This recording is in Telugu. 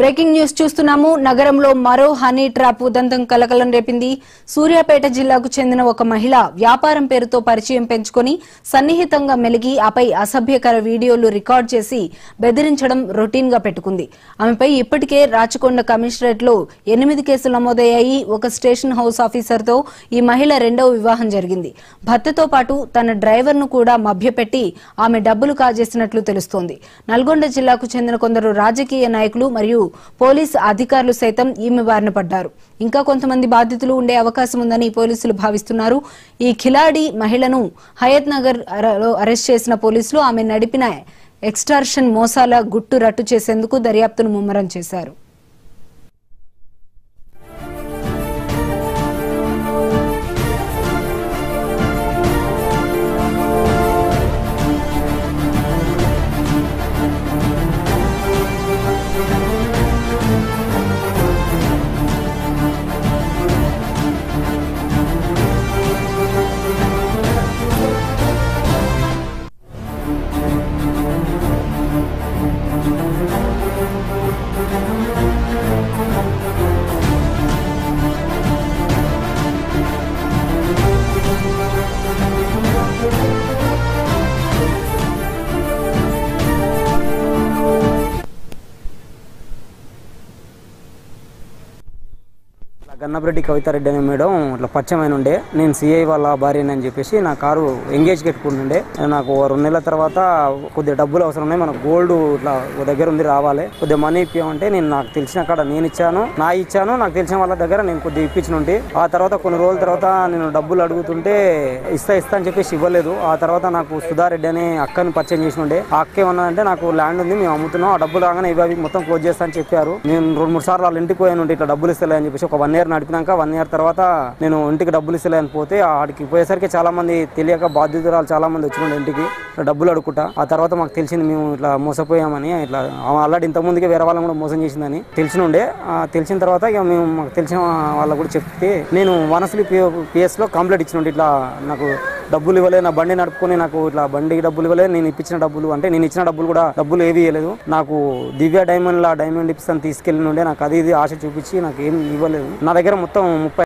బ్రేకింగ్ న్యూస్ చూస్తున్నాము. నగరంలో మరో హనీ ట్రాప్ ఉదంతం కలకలం రేపింది. సూర్యాపేట జిల్లాకు చెందిన ఒక మహిళ వ్యాపారం పేరుతో పరిచయం పెంచుకొని సన్నిహితంగా మెలిగి ఆపై అసభ్యకర వీడియోలు రికార్డ్ చేసి బెదిరించడం రొటీన్ గా పెట్టుకుంది. ఆమెపై ఇప్పటికే రాచకొండ కమిషనరేట్ లో 8 కేసులు నమోదయ్యాయి. ఒక స్టేషన్ హౌస్ ఆఫీసర్ తో ఈ మహిళ రెండవ వివాహం జరిగింది. భర్తతో పాటు తన డ్రైవర్ ను కూడా మభ్యపెట్టి ఆమె డబ్బులు కాజేసినట్లు తెలుస్తోంది. నల్గొండ జిల్లాకు చెందిన కొందరు రాజకీయ నాయకులు మరియు పోలీసు అధికారులు సైతం ఈమె బారిన పడ్డారు. ఇంకా కొంతమంది బాధితులు ఉండే అవకాశం ఉందని పోలీసులు భావిస్తున్నారు. ఈ ఖిలాడి మహిళను హయత్ నగర్ లో అరెస్ట్ చేసిన పోలీసులు ఆమె నడిపిన ఎక్స్టార్షన్ మోసాల గుట్టు రట్టు చేసేందుకు దర్యాప్తును ముమ్మరం చేశారు. గన్నపరెడ్డి కవితారెడ్డి అనే మేడం ఇట్లా పరిచయం ఉండే. నేను సిఐ వాళ్ళ భార్యని అని చెప్పేసి నా కారు ఎంగేజ్ పెట్టుకుంటుండే. నాకు 2 నెలల తర్వాత కొద్దిగా డబ్బులు అవసరం ఉన్నాయి, మనకు గోల్డ్ ఇట్లా దగ్గర ఉంది, రావాలి, కొద్దిగా మనీ ఇప్పియమంటే నేను నాకు తెలిసిన కాడ నేను ఇచ్చాను, నాకు తెలిసిన వాళ్ళ దగ్గర నేను కొద్దిగా ఇప్పించినుంటే ఆ తర్వాత కొన్ని రోజుల తర్వాత నేను డబ్బులు అడుగుతుంటే ఇస్తా అని చెప్పేసి ఇవ్వలేదు. ఆ తర్వాత నాకు సుధారెడ్డి అనే అక్కని పరిచయం చేసినుండే. ఆ అక్క ఏమన్నాదంటే నాకు ల్యాండ్ ఉంది, మేము అమ్ముతున్నాం, ఆ డబ్బులు రాగానే ఇవి మొత్తం క్లోజ్ చేస్తా అని చెప్పారు. నేను 2-3 సార్లు వాళ్ళ ఇంటికి పోయాను, ఇట్లా డబ్బులు ఇస్తలే అని చెప్పేసి. ఒక 1 ఇయర్ నడిపినాక 1 ఇయర్ తర్వాత నేను ఇంటికి డబ్బులు ఇస్తలేని పోతే ఆడికి పోయేసరికి చాలా మంది తెలియక బాధ్యతరాలు చాలా మంది వచ్చిన ఇంటికి డబ్బులు అడుగుతా. ఆ తర్వాత మాకు తెలిసింది మేము ఇట్లా మోసపోయామని. ఇట్లా ఆల్రెడీ ఇంతకుముందుకే వేరే వాళ్ళని కూడా మోసం చేసిందని తెలిసినుండే. తెలిసిన తర్వాత ఇక మేము మాకు తెలిసిన వాళ్ళకు కూడా చెప్తే నేను వనశ్రీ PS లో కంప్లైంట్ ఇచ్చినుండే. ఇట్లా నాకు డబ్బులు ఇవ్వలేదు, నా బండి నడుపుకొని నాకు ఇట్లా బండికి డబ్బులు ఇవ్వలేదు, నేను ఇప్పించిన డబ్బులు అంటే నేను ఇచ్చిన డబ్బులు కూడా డబ్బులు ఏవి ఇవ్వలేదు, నాకు దివ్య డైమండ్ ఇప్పిస్తాను తీసుకెళ్ళి ఉండే, నాకు అది ఇది ఆశ చూపించి నాకు ఏం ఇవ్వలేదు. నా దగ్గర మొత్తం 30